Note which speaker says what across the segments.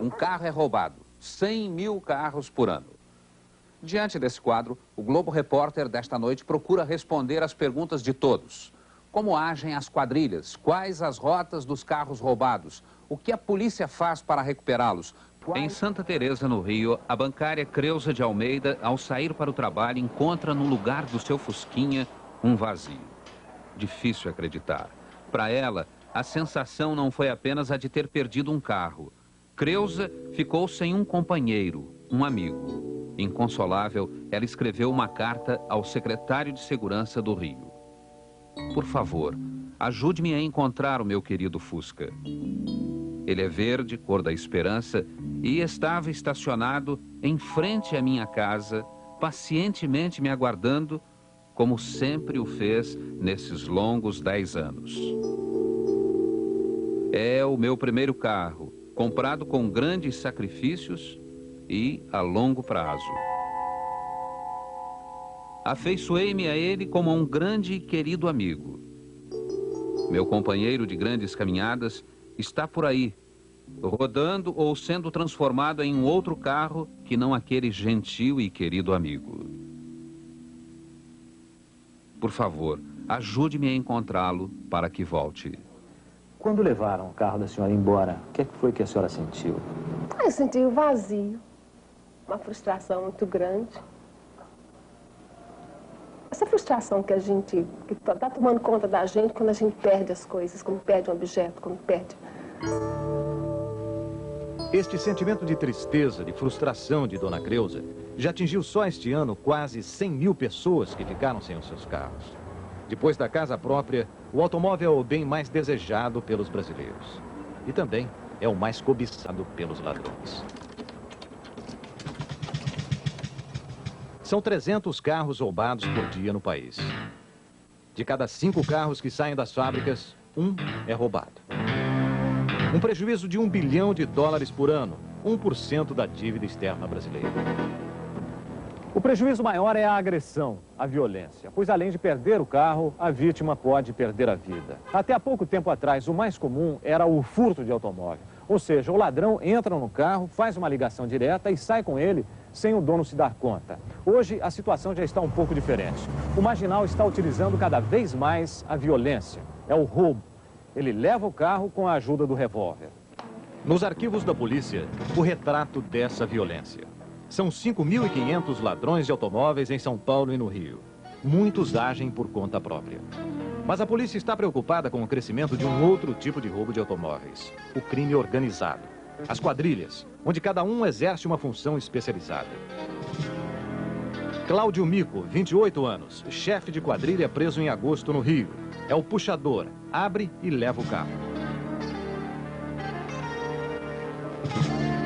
Speaker 1: um carro é roubado. 100 mil carros por ano. Diante desse quadro, o Globo Repórter desta noite procura responder às perguntas de todos. Como agem as quadrilhas? Quais as rotas dos carros roubados? O que a polícia faz para recuperá-los? Em Santa Teresa, no Rio, a bancária Creuza de Almeida, ao sair para o trabalho, encontra no lugar do seu Fusquinha um vazio. Difícil acreditar. Para ela, a sensação não foi apenas a de ter perdido um carro. Creuza ficou sem um companheiro, um amigo. Inconsolável, ela escreveu uma carta ao secretário de Segurança do Rio. Por favor, ajude-me a encontrar o meu querido Fusca. Ele é verde, cor da esperança, e estava estacionado em frente à minha casa, pacientemente me aguardando, como sempre o fez nesses longos 10 anos. É o meu primeiro carro, comprado com grandes sacrifícios e a longo prazo. Afeiçoei-me a ele como a um grande e querido amigo. Meu companheiro de grandes caminhadas está por aí, rodando ou sendo transformado em um outro carro que não aquele gentil e querido amigo. Por favor, ajude-me a encontrá-lo para que volte.
Speaker 2: Quando levaram o carro da senhora embora, o que foi que a senhora sentiu?
Speaker 3: Eu senti um vazio, uma frustração muito grande. Essa frustração que a gente está tomando conta da gente quando a gente perde as coisas, quando perde um objeto, quando perde.
Speaker 4: Este sentimento de tristeza, de frustração de Dona Creuza já atingiu só este ano quase 100 mil pessoas que ficaram sem os seus carros. Depois da casa própria, o automóvel é o bem mais desejado pelos brasileiros. E também é o mais cobiçado pelos ladrões. São 300 carros roubados por dia no país. De cada 5 carros que saem das fábricas, um é roubado. Um prejuízo de $1 bilhão por ano, 1% da dívida externa brasileira.
Speaker 2: O prejuízo maior é a agressão, a violência, pois além de perder o carro, a vítima pode perder a vida. Até há pouco tempo atrás, o mais comum era o furto de automóvel. Ou seja, o ladrão entra no carro, faz uma ligação direta e sai com ele sem o dono se dar conta. Hoje, a situação já está um pouco diferente. O marginal está utilizando cada vez mais a violência, é o roubo. Ele leva o carro com a ajuda do revólver.
Speaker 4: Nos arquivos da polícia, o retrato dessa violência. São 5.500 ladrões de automóveis em São Paulo e no Rio. Muitos agem por conta própria. Mas a polícia está preocupada com o crescimento de um outro tipo de roubo de automóveis. O crime organizado. As quadrilhas, onde cada um exerce uma função especializada. Cláudio Mico, 28 anos, chefe de quadrilha preso em agosto no Rio. É o puxador, abre e leva o carro.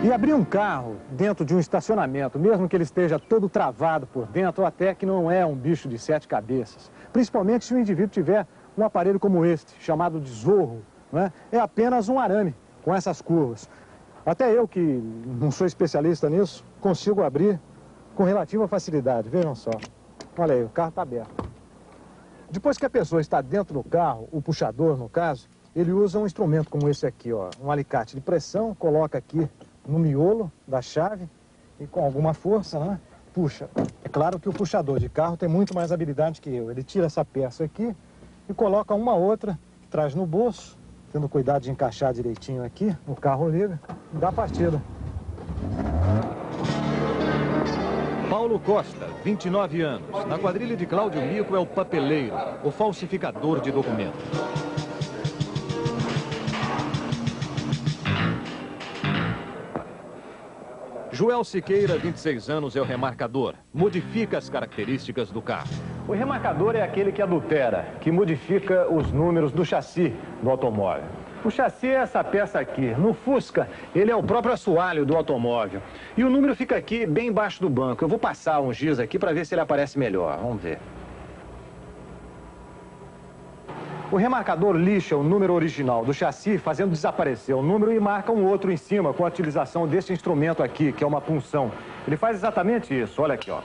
Speaker 2: E abrir um carro dentro de um estacionamento, mesmo que ele esteja todo travado por dentro, ou até que não é um bicho de 7 cabeças, principalmente se o indivíduo tiver um aparelho como este, chamado de zorro, né? É apenas um arame com essas curvas. Até eu, que não sou especialista nisso, consigo abrir com relativa facilidade. Vejam só. Olha aí, o carro está aberto. Depois que a pessoa está dentro do carro, o puxador, no caso, ele usa um instrumento como esse aqui, ó, um alicate de pressão, coloca aqui no miolo da chave e com alguma força, né, puxa. É claro que o puxador de carro tem muito mais habilidade que eu. Ele tira essa peça aqui e coloca uma outra, traz no bolso, tendo cuidado de encaixar direitinho aqui, o carro liga e dá a partida.
Speaker 4: Paulo Costa, 29 anos. Na quadrilha de Cláudio Mico é o papeleiro, o falsificador de documentos. Joel Siqueira, 26 anos, é o remarcador. Modifica as características do carro.
Speaker 2: O remarcador é aquele que adultera, que modifica os números do chassi do automóvel. O chassi é essa peça aqui. No Fusca, ele é o próprio assoalho do automóvel. E o número fica aqui, bem embaixo do banco. Eu vou passar um giz aqui para ver se ele aparece melhor. Vamos ver. O remarcador lixa o número original do chassi, fazendo desaparecer o número e marca um outro em cima com a utilização desse instrumento aqui, que é uma punção. Ele faz exatamente isso. Olha aqui, ó.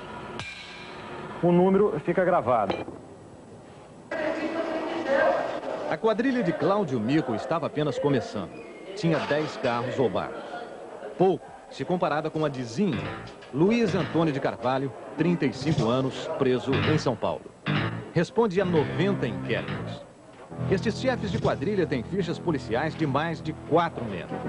Speaker 2: O número fica gravado.
Speaker 4: A quadrilha de Cláudio Mico estava apenas começando. Tinha 10 carros roubados. pouco se comparada com a de Zinho, Luiz Antônio de Carvalho, 35 anos, preso em São Paulo. Responde a 90 inquéritos. Estes chefes de quadrilha têm fichas policiais de mais de 4 metros.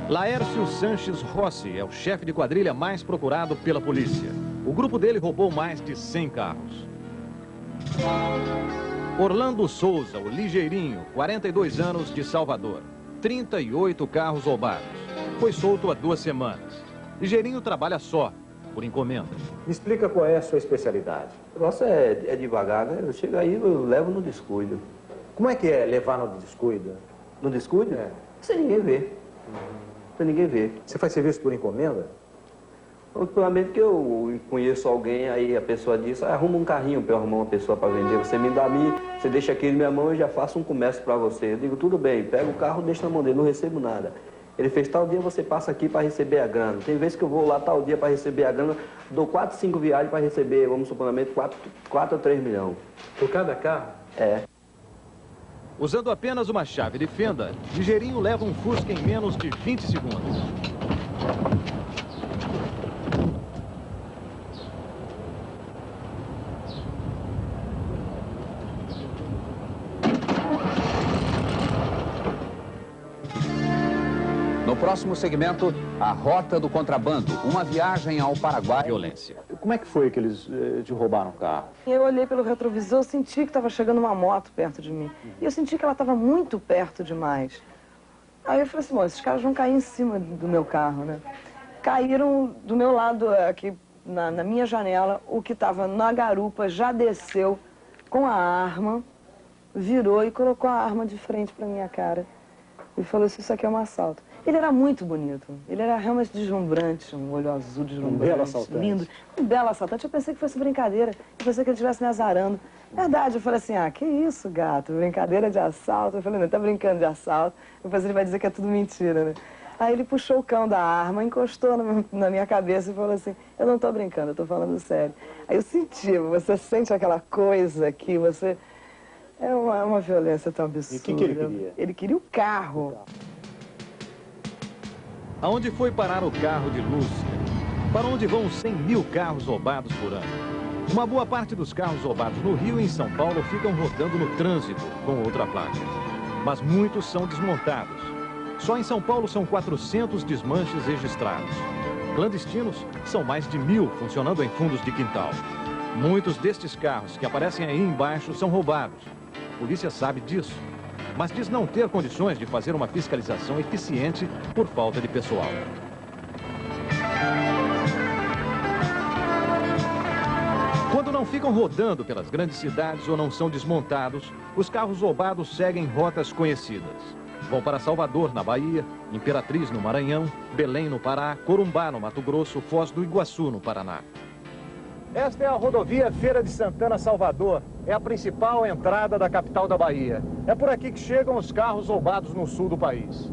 Speaker 4: Laércio Sanches Rossi é o chefe de quadrilha mais procurado pela polícia. O grupo dele roubou mais de 100 carros. Orlando Souza, o Ligeirinho, 42 anos, de Salvador. 38 carros roubados. Foi solto há 2 semanas. Ligeirinho trabalha só, por encomenda.
Speaker 2: Me explica qual é a sua especialidade.
Speaker 5: O negócio é devagar, né? Eu chego aí, eu levo no descuido.
Speaker 2: Como é que é levar no descuido?
Speaker 5: No descuido?
Speaker 2: É.
Speaker 5: Sem ninguém ver. Sem ninguém ver.
Speaker 2: Você faz serviço por encomenda?
Speaker 5: Ultimamente que eu conheço alguém, aí a pessoa diz, arruma um carrinho para eu arrumar uma pessoa para vender. Você me dá a mim, você deixa aqui na minha mão, eu já faço um comércio para você. Eu digo, tudo bem, pega o carro, deixa na mão dele, não recebo nada. Ele fez tal dia, você passa aqui para receber a grana. Tem vezes que eu vou lá tal dia para receber a grana, dou 4, 5 viagens para receber, vamos supor, 4 ou 3 milhões.
Speaker 2: Por cada carro?
Speaker 5: É.
Speaker 4: Usando apenas uma chave de fenda, Ligeirinho leva um Fusca em menos de 20 segundos.
Speaker 1: No próximo segmento, a rota do contrabando, uma viagem ao Paraguai.
Speaker 4: Violência.
Speaker 2: Como é que foi que eles te roubaram o carro?
Speaker 6: Eu olhei pelo retrovisor, senti que estava chegando uma moto perto de mim. E eu senti que ela estava muito perto demais. Aí eu falei assim, bom, esses caras vão cair em cima do meu carro, né? Caíram do meu lado, aqui na minha janela, o que estava na garupa já desceu com a arma, virou e colocou a arma de frente para minha cara. E falou assim, isso aqui é um assalto. Ele era muito bonito, ele era realmente deslumbrante, um olho azul deslumbrante,
Speaker 2: um belo assaltante.
Speaker 6: Lindo. Um belo assaltante, eu pensei que fosse brincadeira, eu pensei que ele estivesse me azarando. Verdade, eu falei assim, que isso, gato, brincadeira de assalto? Eu falei, não, tá brincando de assalto, depois ele vai dizer que é tudo mentira, né? Aí ele puxou o cão da arma, encostou na minha cabeça e falou assim, eu não tô brincando, eu tô falando sério. Aí eu senti, você sente aquela coisa que você... É uma violência tão absurda.
Speaker 2: E o que ele queria?
Speaker 6: Ele queria o carro.
Speaker 4: Aonde foi parar o carro de Lúcia? Para onde vão 100 mil carros roubados por ano? Uma boa parte dos carros roubados no Rio e em São Paulo ficam rodando no trânsito com outra placa. Mas muitos são desmontados. Só em São Paulo são 400 desmanches registrados. Clandestinos são mais de 1000 funcionando em fundos de quintal. Muitos destes carros que aparecem aí embaixo são roubados. A polícia sabe disso, mas diz não ter condições de fazer uma fiscalização eficiente por falta de pessoal. Quando não ficam rodando pelas grandes cidades ou não são desmontados, os carros roubados seguem rotas conhecidas. Vão para Salvador, na Bahia, Imperatriz, no Maranhão, Belém, no Pará, Corumbá, no Mato Grosso, Foz do Iguaçu, no Paraná.
Speaker 2: Esta é a rodovia Feira de Santana, Salvador. É a principal entrada da capital da Bahia. É por aqui que chegam os carros roubados no sul do país.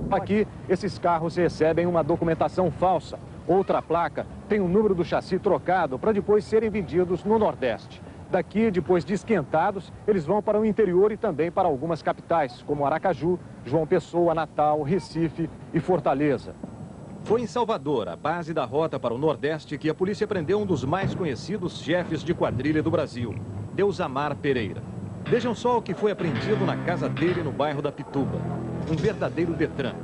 Speaker 2: Aqui, esses carros recebem uma documentação falsa. Outra placa tem o número do chassi trocado para depois serem vendidos no Nordeste. Daqui, depois de esquentados, eles vão para o interior e também para algumas capitais, como Aracaju, João Pessoa, Natal, Recife e Fortaleza.
Speaker 4: Foi em Salvador, a base da rota para o Nordeste, que a polícia prendeu um dos mais conhecidos chefes de quadrilha do Brasil, Deusamar Pereira. Vejam só o que foi apreendido na casa dele no bairro da Pituba. Um verdadeiro Detran.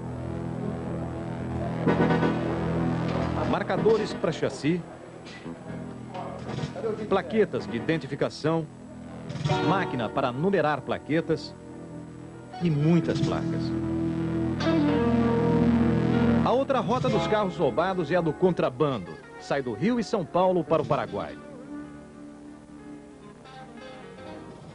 Speaker 4: Marcadores para chassi, plaquetas de identificação, máquina para numerar plaquetas e muitas placas. A outra rota dos carros roubados é a do contrabando. Sai do Rio e São Paulo para o Paraguai.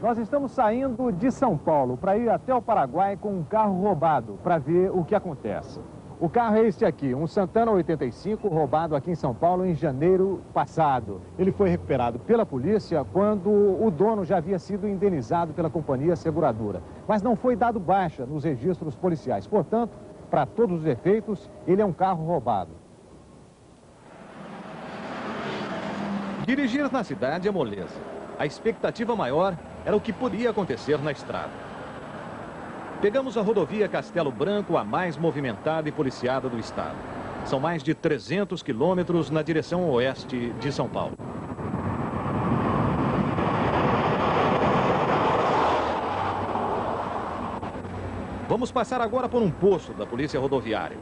Speaker 2: Nós estamos saindo de São Paulo para ir até o Paraguai com um carro roubado, para ver o que acontece. O carro é este aqui, um Santana 85, roubado aqui em São Paulo em janeiro passado. Ele foi recuperado pela polícia quando o dono já havia sido indenizado pela companhia seguradora. Mas não foi dado baixa nos registros policiais. Portanto, para todos os efeitos, ele é um carro roubado.
Speaker 4: Dirigir na cidade é moleza. A expectativa maior era o que podia acontecer na estrada. Pegamos a rodovia Castelo Branco, a mais movimentada e policiada do estado. São mais de 300 quilômetros na direção oeste de São Paulo. Vamos passar agora por um posto da Polícia Rodoviária.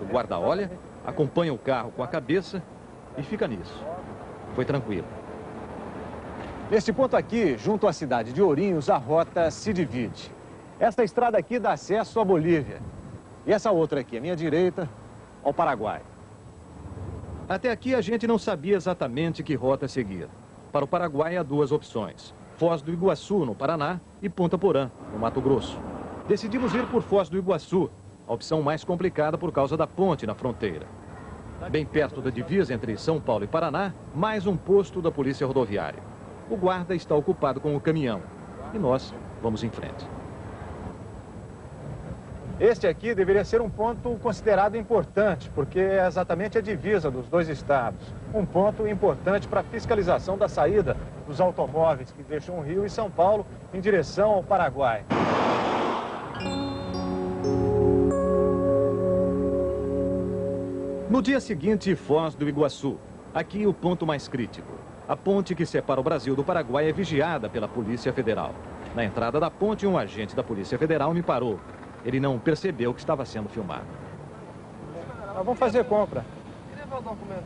Speaker 4: O guarda olha, acompanha o carro com a cabeça e fica nisso. Foi tranquilo.
Speaker 2: Neste ponto aqui, junto à cidade de Ourinhos, a rota se divide. Esta estrada aqui dá acesso à Bolívia. E essa outra aqui, à minha direita, ao Paraguai.
Speaker 4: Até aqui a gente não sabia exatamente que rota seguir. Para o Paraguai há duas opções: Foz do Iguaçu, no Paraná, e Ponta Porã, no Mato Grosso. Decidimos ir por Foz do Iguaçu, a opção mais complicada por causa da ponte na fronteira. Bem perto da divisa entre São Paulo e Paraná, mais um posto da Polícia Rodoviária. O guarda está ocupado com o caminhão e nós vamos em frente.
Speaker 2: Este aqui deveria ser um ponto considerado importante, porque é exatamente a divisa dos dois estados. Um ponto importante para a fiscalização da saída dos automóveis que deixam o Rio e São Paulo em direção ao Paraguai.
Speaker 4: No dia seguinte, Foz do Iguaçu. Aqui o ponto mais crítico. A ponte que separa o Brasil do Paraguai é vigiada pela Polícia Federal. Na entrada da ponte, um agente da Polícia Federal me parou. Ele não percebeu que estava sendo filmado.
Speaker 2: Nós vamos fazer compra. Queria ver o documento.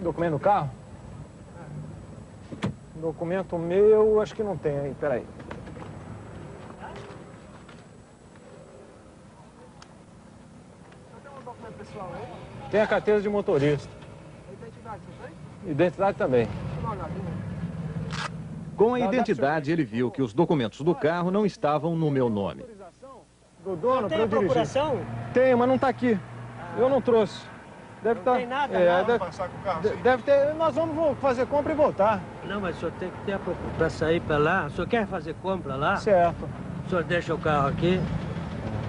Speaker 2: Documento no carro? Documento meu, acho que não tem aí. Peraí. Tem um documento pessoal aí? Tem a carteira de motorista. Identidade, você tem? Identidade também. Deixa eu dar uma olhadinha.
Speaker 4: Com a identidade, ele viu que os documentos do carro não estavam no meu nome.
Speaker 2: Do dono,
Speaker 7: tem a procuração?
Speaker 2: Tem, mas não está aqui. Eu não trouxe. Deve
Speaker 7: não tem nada, não.
Speaker 2: Deve passar com o carro, deve ter. Nós vamos fazer compra e voltar.
Speaker 7: Não, mas o senhor tem que ter para sair para lá. O senhor quer fazer compra lá?
Speaker 2: Certo.
Speaker 7: O senhor deixa o carro aqui,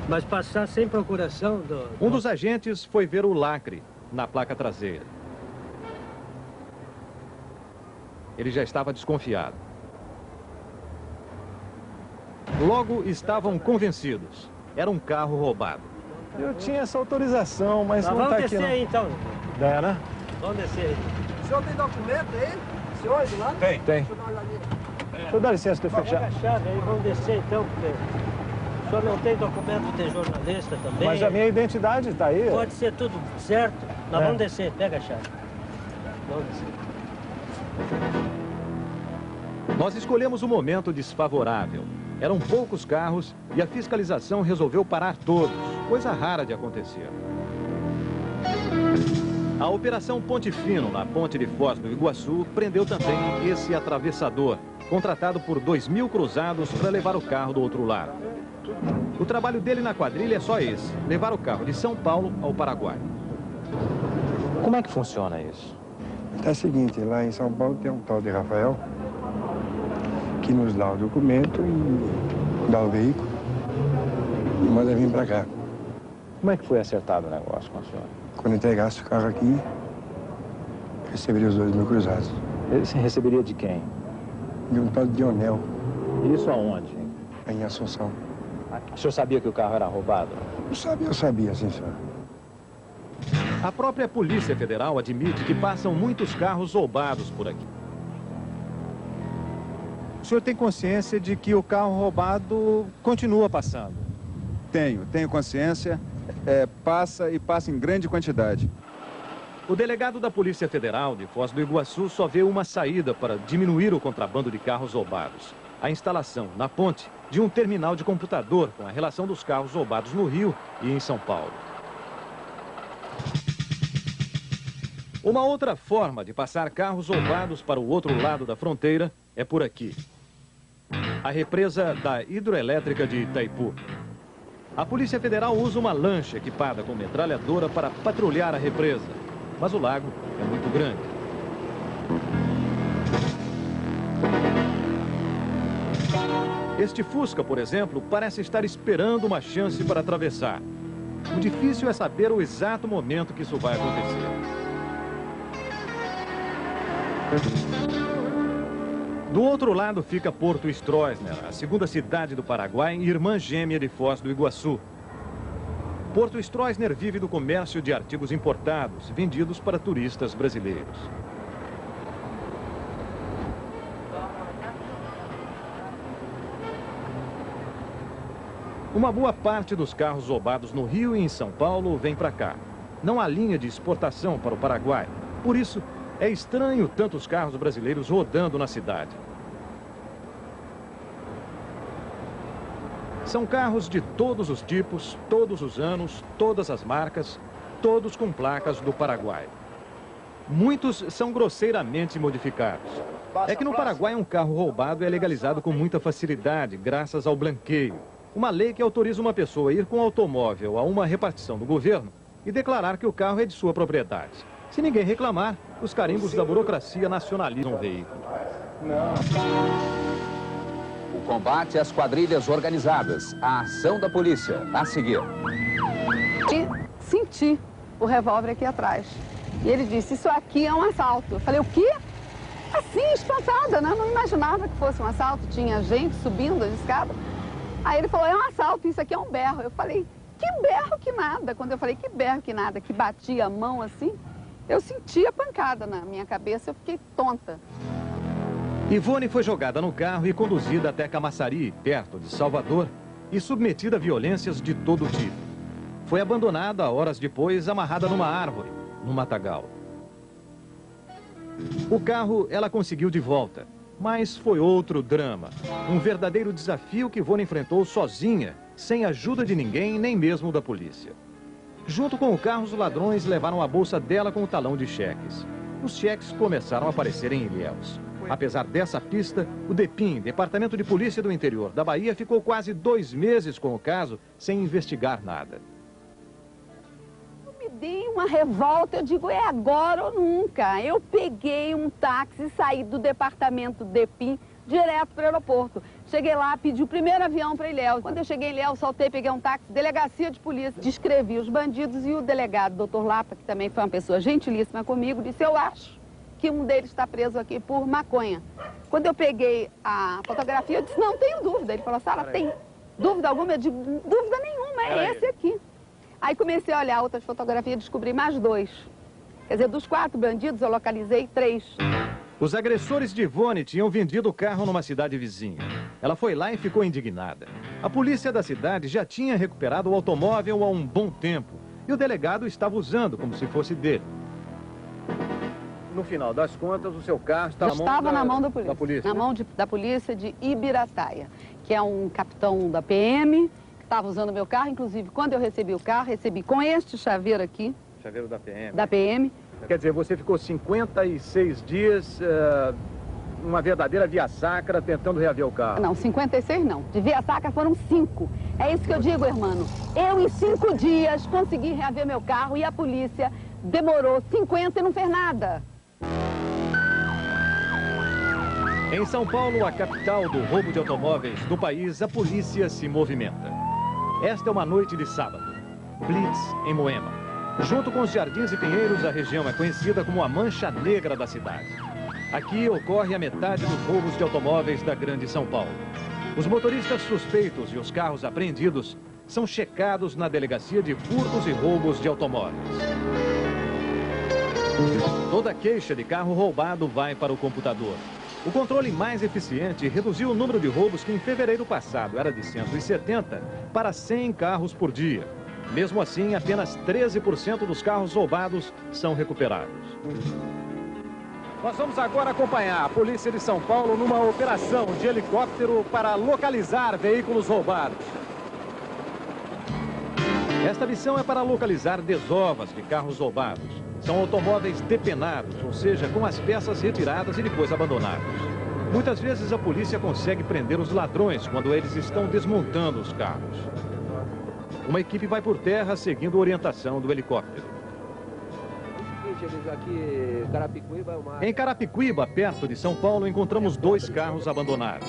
Speaker 7: mas passar sem procuração
Speaker 4: Um dos agentes foi ver o lacre na placa traseira. Ele já estava desconfiado. Logo estavam convencidos. Era um carro roubado.
Speaker 2: Eu tinha essa autorização, mas não
Speaker 7: vamos
Speaker 2: está aqui.
Speaker 7: Vamos descer aí então.
Speaker 2: É, né?
Speaker 7: Vamos descer aí.
Speaker 8: O senhor tem documento aí? O senhor do lado?
Speaker 2: Tem.
Speaker 8: Deixa eu dar uma olhadinha.
Speaker 2: Deixa eu dar licença, deixa eu fechar.
Speaker 7: Pega a chave aí, vamos descer então, porque o senhor não tem documento de jornalista também.
Speaker 2: Mas a minha identidade está aí.
Speaker 7: Pode ser tudo certo. Nós vamos descer, pega a chave. Vamos descer.
Speaker 4: Nós escolhemos um momento desfavorável. Eram poucos carros e a fiscalização resolveu parar todos, coisa rara de acontecer. A Operação Ponte Fino, na ponte de Foz do Iguaçu, prendeu também esse atravessador, contratado por 2.000 cruzados para levar o carro do outro lado. O trabalho dele na quadrilha é só esse, levar o carro de São Paulo ao Paraguai.
Speaker 2: Como é que funciona isso?
Speaker 9: É o seguinte, lá em São Paulo tem um tal de Rafael, que nos dá o documento e dá o veículo e manda vir para cá.
Speaker 2: Como é que foi acertado o negócio com a senhora?
Speaker 9: Quando entregasse o carro aqui, receberia os 2.000 cruzados.
Speaker 2: Ele se receberia de quem?
Speaker 9: De um tal de Dionel,
Speaker 2: Isso aonde?
Speaker 9: em Assunção.
Speaker 2: O senhor sabia que o carro era roubado?
Speaker 9: Eu sabia, sim, senhor.
Speaker 4: A própria Polícia Federal admite que passam muitos carros roubados por aqui.
Speaker 2: O senhor tem consciência de que o carro roubado continua passando?
Speaker 10: Tenho consciência. Passa em grande quantidade.
Speaker 4: O delegado da Polícia Federal de Foz do Iguaçu só vê uma saída para diminuir o contrabando de carros roubados. A instalação na ponte de um terminal de computador com a relação dos carros roubados no Rio e em São Paulo. Uma outra forma de passar carros roubados para o outro lado da fronteira é por aqui. A represa da hidroelétrica de Itaipu. A Polícia Federal usa uma lancha equipada com metralhadora para patrulhar a represa, mas o lago é muito grande. Este Fusca, por exemplo, parece estar esperando uma chance para atravessar. O difícil é saber o exato momento que isso vai acontecer. Do outro lado fica Porto Stroessner, a segunda cidade do Paraguai e irmã gêmea de Foz do Iguaçu. Porto Stroessner vive do comércio de artigos importados, vendidos para turistas brasileiros. Uma boa parte dos carros roubados no Rio e em São Paulo vem para cá. Não há linha de exportação para o Paraguai. Por isso, é estranho tantos carros brasileiros rodando na cidade. São carros de todos os tipos, todos os anos, todas as marcas, todos com placas do Paraguai. Muitos são grosseiramente modificados. É que no Paraguai um carro roubado é legalizado com muita facilidade, graças ao blanqueio. Uma lei que autoriza uma pessoa a ir com o automóvel a uma repartição do governo e declarar que o carro é de sua propriedade. Se ninguém reclamar, os carimbos da burocracia nacionalizam o veículo.
Speaker 1: O combate às quadrilhas organizadas, a ação da polícia, a seguir.
Speaker 11: E senti o revólver aqui atrás. E ele disse, isso aqui é um assalto. Eu falei, o quê? Assim, espantada, né? Não imaginava que fosse um assalto. Tinha gente subindo a escada. Aí ele falou, é um assalto, isso aqui é um berro. Eu falei, que berro que nada. Quando eu falei, que berro que nada, que batia a mão assim, eu senti a pancada na minha cabeça, eu fiquei tonta.
Speaker 4: Ivone foi jogada no carro e conduzida até Camaçari, perto de Salvador, e submetida a violências de todo tipo. Foi abandonada horas depois, amarrada numa árvore, no matagal. O carro ela conseguiu de volta, mas foi outro drama. Um verdadeiro desafio que Ivone enfrentou sozinha, sem ajuda de ninguém, nem mesmo da polícia. Junto com o carro, os ladrões levaram a bolsa dela com o talão de cheques. Os cheques começaram a aparecer em Ilhéus. Apesar dessa pista, o DEPIM, Departamento de Polícia do Interior da Bahia, ficou quase 2 meses com o caso, sem investigar nada.
Speaker 11: Eu me dei uma revolta, eu digo, é agora ou nunca. Eu peguei um táxi e saí do departamento DEPIM direto para o aeroporto. Cheguei lá, pedi o primeiro avião para Ilhéus. Quando eu cheguei em Ilhéus, soltei, peguei um táxi, delegacia de polícia, descrevi os bandidos e o delegado, Dr. Lapa, que também foi uma pessoa gentilíssima comigo, disse, eu acho que um deles está preso aqui por maconha. Quando eu peguei a fotografia, eu disse, não tenho dúvida. Ele falou, Sara, tem dúvida alguma? Eu digo, dúvida nenhuma, é esse aqui. Aí comecei a olhar outras fotografias e descobri mais 2. Quer dizer, dos 4 bandidos, eu localizei 3.
Speaker 4: Os agressores de Ivone tinham vendido o carro numa cidade vizinha. Ela foi lá e ficou indignada. A polícia da cidade já tinha recuperado o automóvel há um bom tempo. E o delegado estava usando como se fosse dele.
Speaker 2: No final das contas, o seu carro estava
Speaker 11: na mão da polícia. Na mão da polícia de Ibirataia, que é um capitão da PM, que estava usando meu carro. Inclusive, quando eu recebi o carro, recebi com este chaveiro aqui.
Speaker 2: Chaveiro da PM.
Speaker 11: Da PM.
Speaker 2: Quer dizer, você ficou 56 dias, uma verdadeira via sacra, tentando reaver o carro.
Speaker 11: Não, 56 não. De via sacra foram 5. É isso que eu digo, irmão. Eu, em 5 dias, consegui reaver meu carro e a polícia demorou 50 e não fez nada.
Speaker 4: Em São Paulo, a capital do roubo de automóveis do país, a polícia se movimenta. Esta é uma noite de sábado. Blitz em Moema. Junto com os Jardins e Pinheiros, a região é conhecida como a Mancha Negra da cidade. Aqui ocorre a metade dos roubos de automóveis da Grande São Paulo. Os motoristas suspeitos e os carros apreendidos são checados na Delegacia de Furtos e Roubos de Automóveis. Toda queixa de carro roubado vai para o computador. O controle mais eficiente reduziu o número de roubos que em fevereiro passado era de 170 para 100 carros por dia. Mesmo assim, apenas 13% dos carros roubados são recuperados.
Speaker 2: Nós vamos agora acompanhar a Polícia de São Paulo numa operação de helicóptero para localizar veículos roubados.
Speaker 4: Esta missão é para localizar desovas de carros roubados. São automóveis depenados, ou seja, com as peças retiradas e depois abandonados. Muitas vezes a polícia consegue prender os ladrões quando eles estão desmontando os carros. Uma equipe vai por terra seguindo a orientação do helicóptero. Em Carapicuíba, perto de São Paulo, encontramos 2 carros abandonados.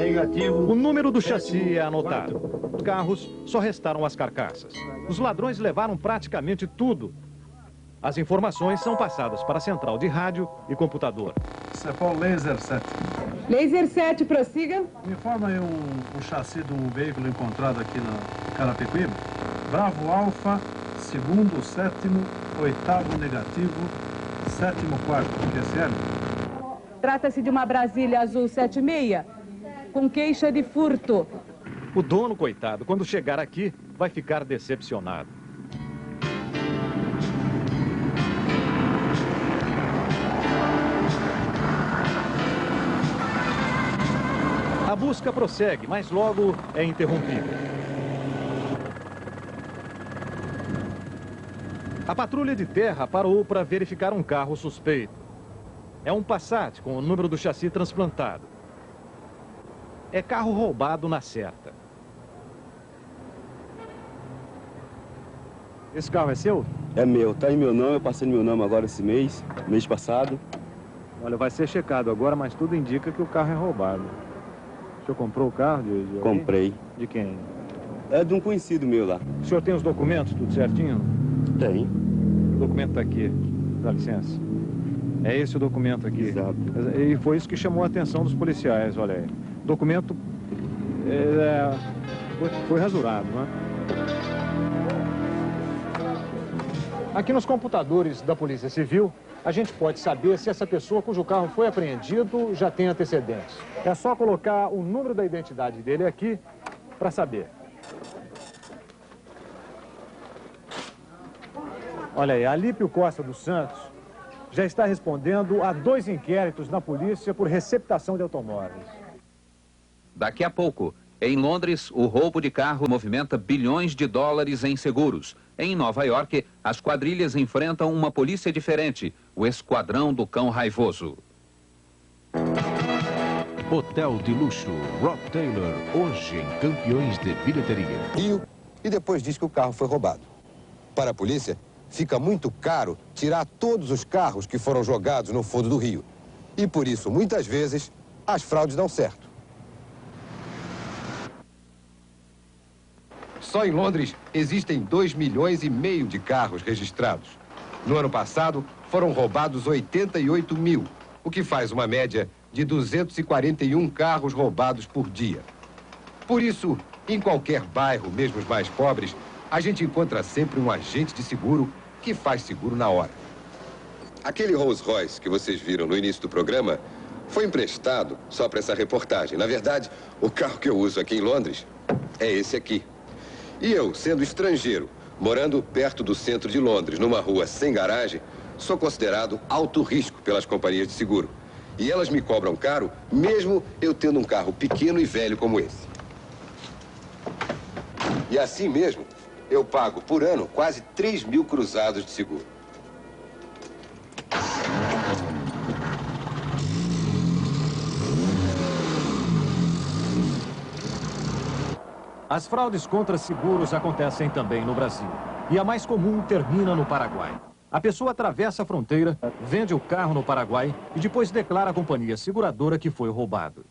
Speaker 12: Negativo.
Speaker 4: O número do chassi é anotado. Os carros só restaram as carcaças. Os ladrões levaram praticamente tudo. As informações são passadas para a central de rádio e computador.
Speaker 13: Cepol Laser 7.
Speaker 14: Laser 7, prossiga.
Speaker 13: Me informa aí o chassi de um veículo encontrado aqui na Carapicuíba. Bravo Alfa, 2º, 7º, 8º negativo, 7º, 4º, QSL.
Speaker 14: Trata-se de uma Brasília Azul 76, com queixa de furto.
Speaker 4: O dono, coitado, quando chegar aqui, vai ficar decepcionado. A busca prossegue, mas logo é interrompida. A patrulha de terra parou para verificar um carro suspeito. É um Passat com o número do chassi transplantado. É carro roubado na certa.
Speaker 2: Esse carro é seu?
Speaker 15: É meu, tá em meu nome, eu passei no meu nome agora esse mês passado.
Speaker 2: Olha, vai ser checado agora, mas tudo indica que o carro é roubado. O senhor comprou o carro de alguém?
Speaker 15: Comprei.
Speaker 2: De quem?
Speaker 15: É de um conhecido meu lá.
Speaker 2: O senhor tem os documentos, tudo certinho?
Speaker 15: Tem.
Speaker 2: O documento tá aqui, dá licença. É esse o documento aqui.
Speaker 15: Exato.
Speaker 2: E foi isso que chamou a atenção dos policiais, olha aí. O documento foi rasurado, não é? Aqui nos computadores da Polícia Civil, a gente pode saber se essa pessoa cujo carro foi apreendido já tem antecedentes. É só colocar o número da identidade dele aqui para saber. Olha aí, Alípio Costa dos Santos já está respondendo a 2 inquéritos na polícia por receptação de automóveis.
Speaker 1: Daqui a pouco, em Londres, o roubo de carro movimenta bilhões de dólares em seguros. Em Nova York, as quadrilhas enfrentam uma polícia diferente, o Esquadrão do Cão Raivoso.
Speaker 16: Hotel de luxo Rock Taylor, hoje em Campeões de Bilheteria.
Speaker 17: Rio, e depois diz que o carro foi roubado. Para a polícia, fica muito caro tirar todos os carros que foram jogados no fundo do rio. E por isso, muitas vezes, as fraudes dão certo. Só em Londres existem 2,5 milhões de carros registrados. No ano passado, foram roubados 88 mil, o que faz uma média de 241 carros roubados por dia. Por isso, em qualquer bairro, mesmo os mais pobres, a gente encontra sempre um agente de seguro que faz seguro na hora. Aquele Rolls Royce que vocês viram no início do programa foi emprestado só para essa reportagem. Na verdade, o carro que eu uso aqui em Londres é esse aqui. E eu, sendo estrangeiro, morando perto do centro de Londres, numa rua sem garagem, sou considerado alto risco pelas companhias de seguro. E elas me cobram caro, mesmo eu tendo um carro pequeno e velho como esse. E assim mesmo, eu pago por ano quase 3 mil cruzados de seguro.
Speaker 4: As fraudes contra seguros acontecem também no Brasil. E a mais comum termina no Paraguai. A pessoa atravessa a fronteira, vende o carro no Paraguai e depois declara à companhia seguradora que foi roubado.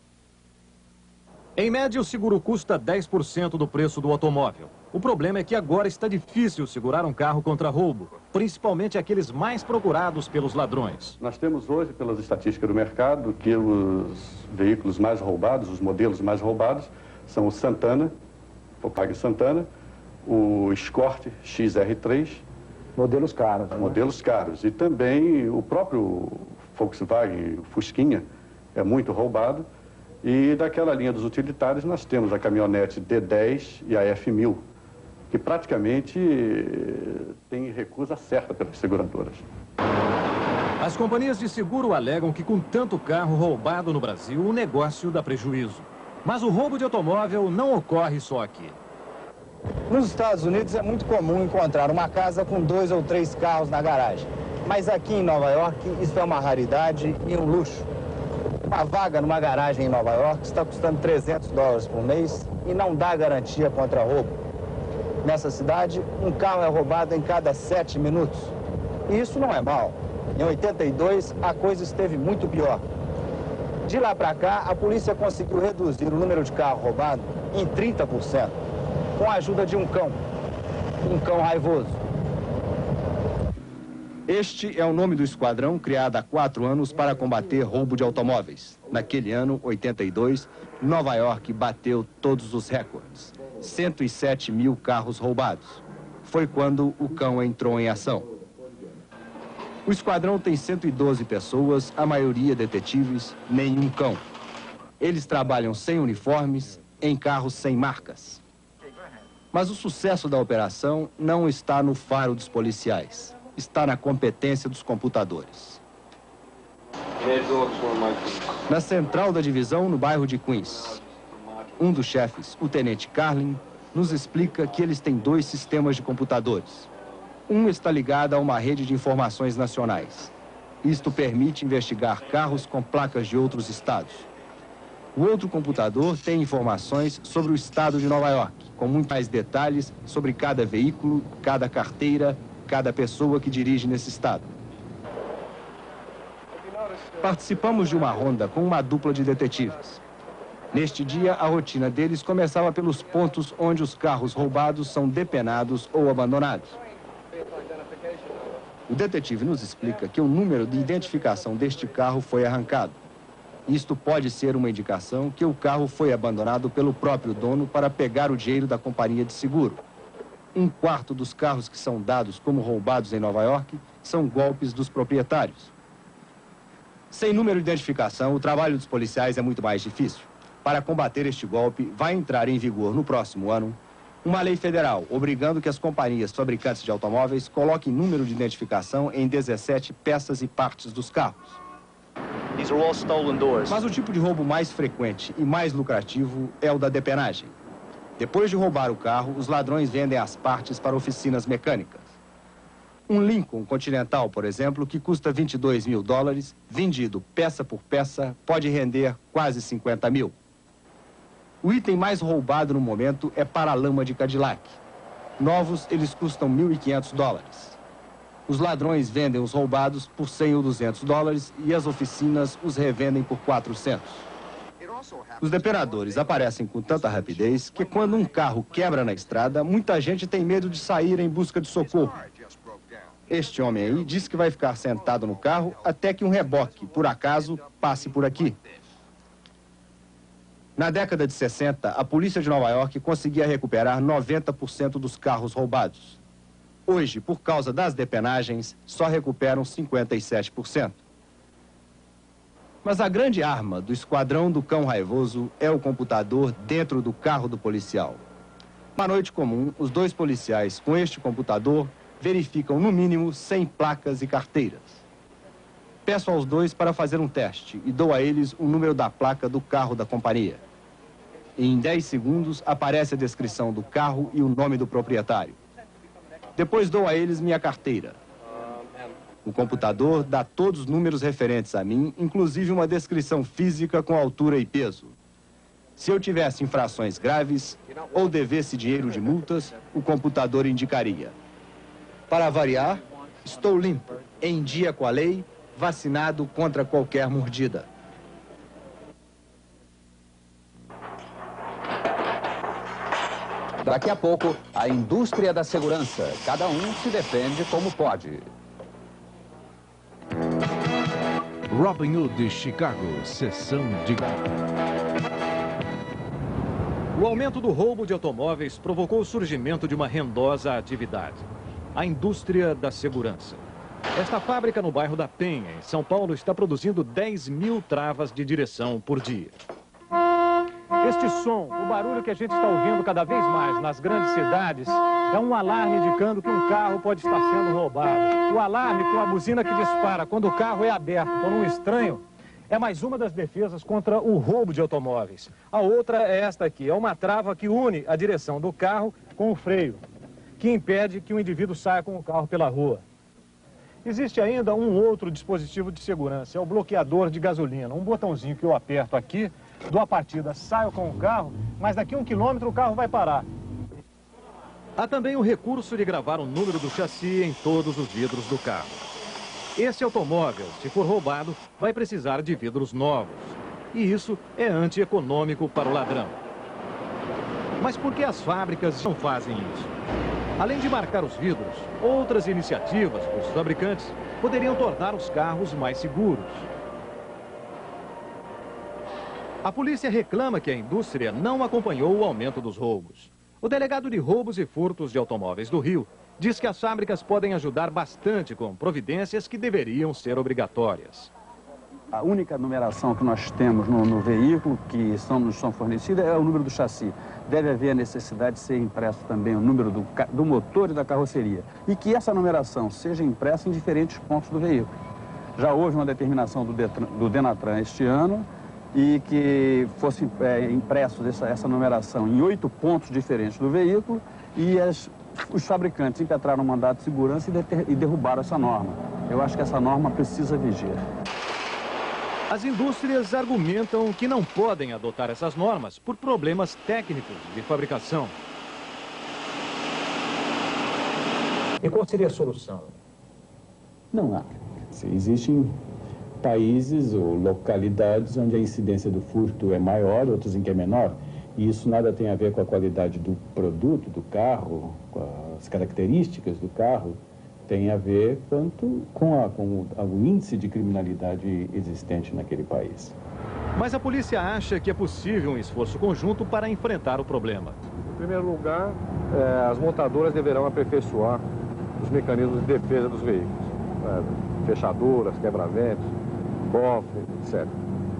Speaker 4: Em média, o seguro custa 10% do preço do automóvel. O problema é que agora está difícil segurar um carro contra roubo, principalmente aqueles mais procurados pelos ladrões.
Speaker 18: Nós temos hoje, pelas estatísticas do mercado, que os veículos mais roubados, os modelos mais roubados, são o Santana, Volkswagen Santana, o Escort XR3.
Speaker 2: Modelos caros. Né?
Speaker 18: Modelos caros. E também o próprio Volkswagen Fusquinha é muito roubado. E daquela linha dos utilitários nós temos a caminhonete D10 e a F1000, que praticamente tem recusa certa pelas seguradoras.
Speaker 4: As companhias de seguro alegam que com tanto carro roubado no Brasil, o negócio dá prejuízo. Mas o roubo de automóvel não ocorre só aqui.
Speaker 19: Nos Estados Unidos é muito comum encontrar uma casa com 2 ou 3 carros na garagem. Mas aqui em Nova York, isso é uma raridade e um luxo. Uma vaga numa garagem em Nova York está custando $300 por mês e não dá garantia contra roubo. Nessa cidade, um carro é roubado em cada 7 minutos. E isso não é mal. Em 82, a coisa esteve muito pior. De lá para cá, a polícia conseguiu reduzir o número de carros roubados em 30%, com a ajuda de um cão raivoso. Este é o nome do esquadrão criado há 4 anos para combater roubo de automóveis. Naquele ano, 82, Nova York bateu todos os recordes. 107 mil carros roubados. Foi quando o cão entrou em ação. O esquadrão tem 112 pessoas, a maioria detetives, nenhum cão. Eles trabalham sem uniformes, em carros sem marcas. Mas o sucesso da operação não está no faro dos policiais. Está na competência dos computadores. Na central da divisão, no bairro de Queens, um dos chefes, o tenente Carlin, nos explica que eles têm 2 sistemas de computadores. Um está ligado a uma rede de informações nacionais. Isto permite investigar carros com placas de outros estados. O outro computador tem informações sobre o estado de Nova York, com muito mais detalhes sobre cada veículo, cada carteira, cada pessoa que dirige nesse estado. Participamos de uma ronda com uma dupla de detetives. Neste dia, a rotina deles começava pelos pontos onde os carros roubados são depenados ou abandonados. O detetive nos explica que o número de identificação deste carro foi arrancado. Isto pode ser uma indicação que o carro foi abandonado pelo próprio dono para pegar o dinheiro da companhia de seguro. 1/4 dos carros que são dados como roubados em Nova York são golpes dos proprietários. Sem número de identificação, o trabalho dos policiais é muito mais difícil. Para combater este golpe, vai entrar em vigor no próximo ano uma lei federal obrigando que as companhias fabricantes de automóveis coloquem número de identificação em 17 peças e partes dos carros. Mas o tipo de roubo mais frequente e mais lucrativo é o da depenagem. Depois de roubar o carro, os ladrões vendem as partes para oficinas mecânicas. Um Lincoln Continental, por exemplo, que custa $22 mil, vendido peça por peça, pode render quase 50 mil. O item mais roubado no momento é paralama de Cadillac. Novos, eles custam $1.500. Os ladrões vendem os roubados por $100 ou $200 e as oficinas os revendem por 400. Os depenadores aparecem com tanta rapidez que quando um carro quebra na estrada, muita gente tem medo de sair em busca de socorro. Este homem aí diz que vai ficar sentado no carro até que um reboque, por acaso, passe por aqui. Na década de 60, a polícia de Nova York conseguia recuperar 90% dos carros roubados. Hoje, por causa das depenagens, só recuperam 57%. Mas a grande arma do esquadrão do cão raivoso é o computador dentro do carro do policial. Na noite comum, os 2 policiais com este computador verificam no mínimo 100 placas e carteiras. Peço aos 2 para fazer um teste e dou a eles o número da placa do carro da companhia. Em 10 segundos aparece a descrição do carro e o nome do proprietário. Depois dou a eles minha carteira. O computador dá todos os números referentes a mim, inclusive uma descrição física com altura e peso. Se eu tivesse infrações graves ou devesse dinheiro de multas, o computador indicaria. Para variar, estou limpo, em dia com a lei, vacinado contra qualquer mordida.
Speaker 1: Daqui a pouco, a indústria da segurança. Cada um se defende como pode.
Speaker 16: Robin Hood de Chicago, sessão de...
Speaker 4: O aumento do roubo de automóveis provocou o surgimento de uma rendosa atividade. A indústria da segurança. Esta fábrica no bairro da Penha, em São Paulo, está produzindo 10 mil travas de direção por dia.
Speaker 2: Este som, o barulho que a gente está ouvindo cada vez mais nas grandes cidades, é um alarme indicando que um carro pode estar sendo roubado. O alarme com a buzina que dispara quando o carro é aberto por um estranho é mais uma das defesas contra o roubo de automóveis. A outra é esta aqui, é uma trava que une a direção do carro com o freio, que impede que o indivíduo saia com o carro pela rua. Existe ainda um outro dispositivo de segurança, é o bloqueador de gasolina. Um botãozinho que eu aperto aqui, dou a partida, saio com o carro, mas daqui a 1 quilômetro o carro vai parar.
Speaker 4: Há também o recurso de gravar o número do chassi em todos os vidros do carro. Esse automóvel, se for roubado, vai precisar de vidros novos. E isso é antieconômico para o ladrão. Mas por que as fábricas não fazem isso? Além de marcar os vidros, outras iniciativas dos fabricantes poderiam tornar os carros mais seguros. A polícia reclama que a indústria não acompanhou o aumento dos roubos. O delegado de roubos e furtos de automóveis do Rio diz que as fábricas podem ajudar bastante com providências que deveriam ser obrigatórias.
Speaker 12: A única numeração que nós temos no veículo que nos são fornecidas é o número do chassi. Deve haver a necessidade de ser impresso também o número do motor e da carroceria. E que essa numeração seja impressa em diferentes pontos do veículo. Já houve uma determinação do Denatran este ano e que fosse impresso essa numeração em 8 pontos diferentes do veículo e os fabricantes impetraram um mandato de segurança e derrubaram essa norma. Eu acho que essa norma precisa vigiar.
Speaker 4: As indústrias argumentam que não podem adotar essas normas por problemas técnicos de fabricação.
Speaker 20: E qual seria a solução?
Speaker 21: Não há. Existem países ou localidades onde a incidência do furto é maior, outros em que é menor. E isso nada tem a ver com a qualidade do produto, do carro, com as características do carro. Tem a ver tanto com o índice de criminalidade existente naquele país.
Speaker 4: Mas a polícia acha que é possível um esforço conjunto para enfrentar o problema.
Speaker 22: Em primeiro lugar, as montadoras deverão aperfeiçoar os mecanismos de defesa dos veículos. Fechaduras, quebra-ventos, cofre, etc.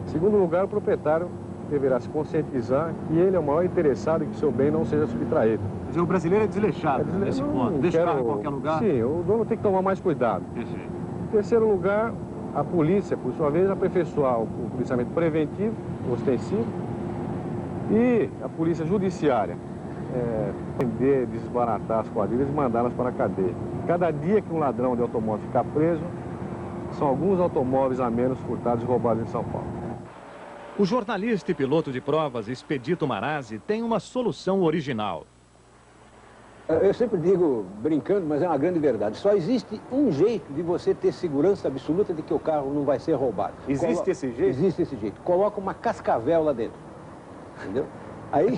Speaker 22: Em segundo lugar, o proprietário deverá se conscientizar que ele é o maior interessado em que seu bem não seja subtraído.
Speaker 2: Quer dizer, o brasileiro é desleixado nesse ponto, deixa o carro em qualquer lugar.
Speaker 22: Sim, o dono tem que tomar mais cuidado. Em terceiro lugar, a polícia, por sua vez, aperfeiçoar o policiamento preventivo, ostensivo, e a polícia judiciária, prender, desbaratar as quadrilhas e mandá-las para a cadeia. Cada dia que um ladrão de automóvel ficar preso, são alguns automóveis a menos furtados e roubados em São Paulo.
Speaker 4: O jornalista e piloto de provas Expedito Marazzi tem uma solução original.
Speaker 20: Eu sempre digo, brincando, mas é uma grande verdade. Só existe um jeito de você ter segurança absoluta de que o carro não vai ser roubado.
Speaker 2: Existe esse jeito?
Speaker 20: Existe esse jeito. Coloca uma cascavel lá dentro. Entendeu? Aí,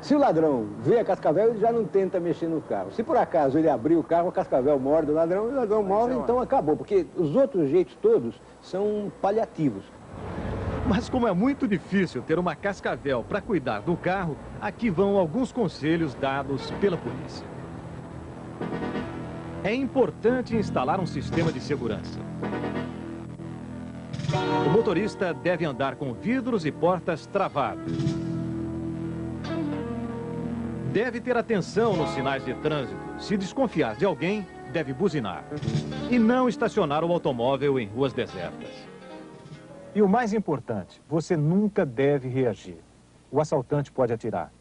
Speaker 20: se o ladrão vê a cascavel, ele já não tenta mexer no carro. Se por acaso ele abrir o carro, a cascavel morde o ladrão morre, então acabou. Porque os outros jeitos todos são paliativos.
Speaker 4: Mas como é muito difícil ter uma cascavel para cuidar do carro, aqui vão alguns conselhos dados pela polícia. É importante instalar um sistema de segurança. O motorista deve andar com vidros e portas travados. Deve ter atenção nos sinais de trânsito. Se desconfiar de alguém, deve buzinar. E não estacionar o automóvel em ruas desertas.
Speaker 2: E o mais importante, você nunca deve reagir. O assaltante pode atirar.